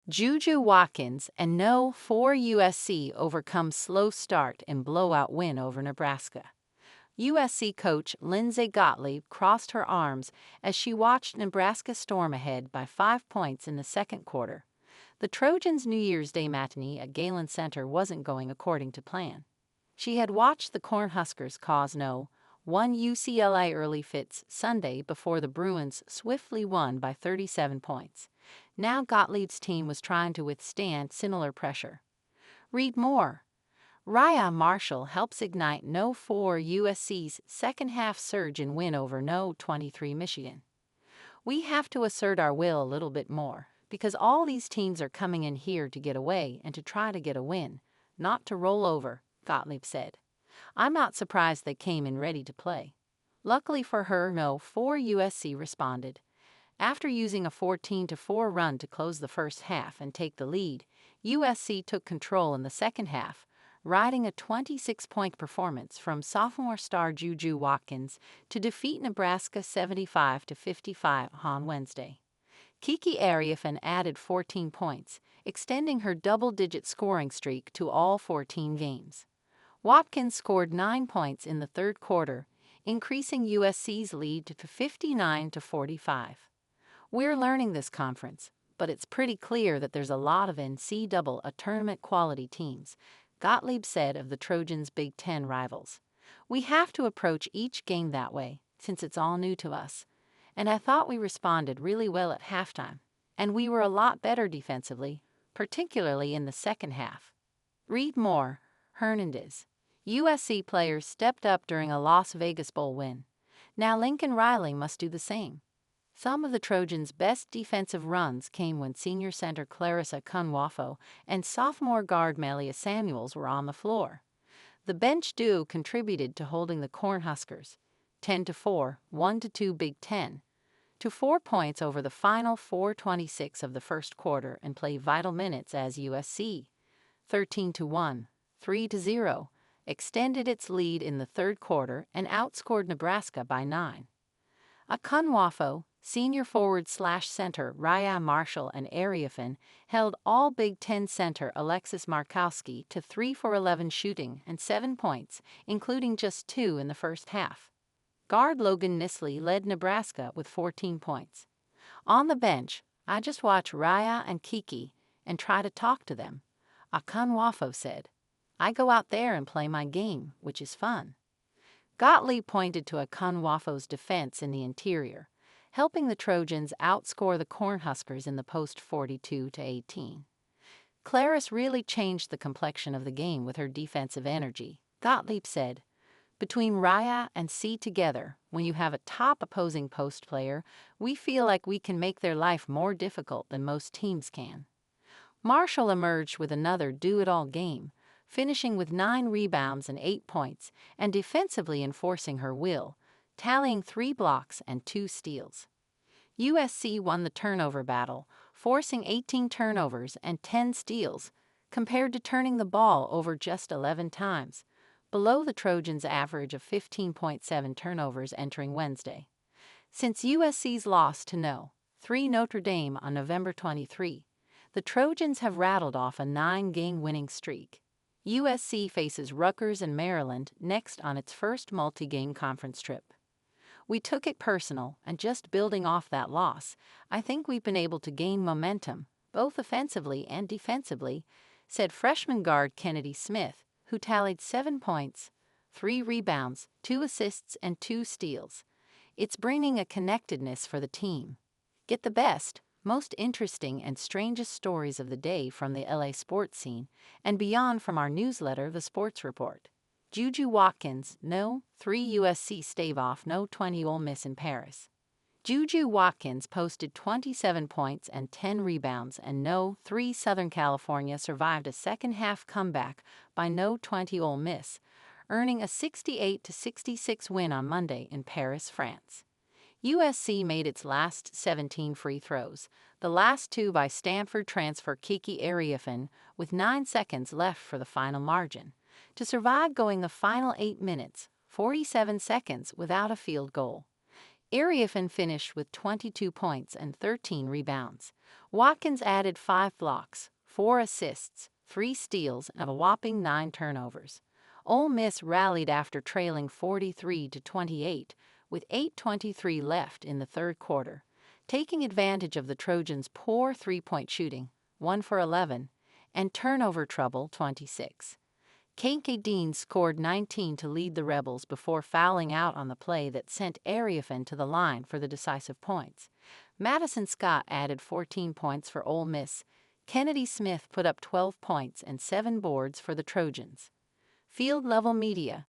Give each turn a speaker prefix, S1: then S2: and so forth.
S1: JuJu Watkins and No for USC overcomes slow start in blowout win over Nebraska. USC coach Lindsay Gottlieb crossed her arms as she watched Nebraska storm ahead by 5 points in the second quarter. The Trojans' New Year's Day matinee at Galen Center wasn't going according to plan. She had watched the Cornhuskers cause no. 1 UCLA early fits Sunday before the Bruins swiftly won by 37 points. Now Gottlieb's team was trying to withstand similar pressure. Read more. Raya Marshall helps ignite No for USC's second-half surge in win over No 23 Michigan. We have to assert our will a little bit more, because all these teams are coming in here to get away and to try to get a win, not to roll over, Gottlieb said. I'm not surprised they came in ready to play. Luckily for her, No for USC responded. After using a 14-4 run to close the first half and take the lead, USC took control in the second half, riding a 26-point performance from sophomore star JuJu Watkins to defeat Nebraska 75-55 on Wednesday. Kiki Ariafin added 14 points, extending her double-digit scoring streak to all 14 games. Watkins scored 9 points in the third quarter, increasing USC's lead to 59-45. We're learning this conference, but it's pretty clear that there's a lot of NCAA tournament quality teams, Gottlieb said of the Trojans' Big Ten rivals. We have to approach each game that way, since it's all new to us. And I thought we responded really well at halftime, and we were a lot better defensively, particularly in the second half. Read more. Hernandez. USC players stepped up during a Las Vegas Bowl win. Now Lincoln Riley must do the same. Some of the Trojans' best defensive runs came when senior center Clarissa Kunwafo and sophomore guard Melia Samuels were on the floor. The bench duo contributed to holding the Cornhuskers 10-4, 1-2 Big Ten, to 4 points over the final 4:26 of the first quarter and play vital minutes as USC 13-1, 3-0, extended its lead in the third quarter and outscored Nebraska by 9. Kunwafo, senior forward/center Raya Marshall and Ariafin held all Big Ten center Alexis Markowski to 3 for 11 shooting and 7 points, including just 2 in the first half. Guard Logan Nisley led Nebraska with 14 points. On the bench, I just watch Raya and Kiki and try to talk to them, Kunwafo said. I go out there and play my game, which is fun. Gottlieb pointed to Kunwafo's defense in the interior, helping the Trojans outscore the Cornhuskers in the post 42-18. Claris really changed the complexion of the game with her defensive energy, Gottlieb said. Between Raya and C together, when you have a top opposing post player, we feel like we can make their life more difficult than most teams can. Marshall emerged with another do-it-all game, finishing with 9 rebounds and 8 points and defensively enforcing her will, tallying 3 blocks and 2 steals. USC won the turnover battle, forcing 18 turnovers and 10 steals, compared to turning the ball over just 11 times, below the Trojans' average of 15.7 turnovers entering Wednesday. Since USC's loss to No. 3 Notre Dame on November 23, the Trojans have rattled off a 9-game winning streak. USC faces Rutgers and Maryland next on its first multi-game conference trip. We took it personal, and just building off that loss, I think we've been able to gain momentum, both offensively and defensively, said freshman guard Kennedy Smith, who tallied 7 points, 3 rebounds, 2 assists, and 2 steals. It's bringing a connectedness for the team. Get the best, most interesting and strangest stories of the day from the LA sports scene and beyond from our newsletter, The Sports Report. JuJu Watkins, No. 3 USC stave off No. 20 Ole Miss in Paris. JuJu Watkins posted 27 points and 10 rebounds, and No. 3 Southern California survived a second-half comeback by No. 20 Ole Miss, earning a 68-66 win on Monday in Paris, France. USC made its last 17 free throws, the last 2 by Stanford transfer Kiki Ariafin, with 9 seconds left for the final margin, to survive going the final 8 minutes, 47 seconds without a field goal. Ariafin finished with 22 points and 13 rebounds, Watkins added 5 blocks, 4 assists, 3 steals, and a whopping 9 turnovers. Ole Miss rallied after trailing 43-28, with 8:23 left in the third quarter, taking advantage of the Trojans' poor three-point shooting, 1 for 11, and turnover trouble, 26. KK Dean scored 19 to lead the Rebels before fouling out on the play that sent Ariafin to the line for the decisive points. Madison Scott added 14 points for Ole Miss. Kennedy Smith put up 12 points and 7 boards for the Trojans. Field Level Media.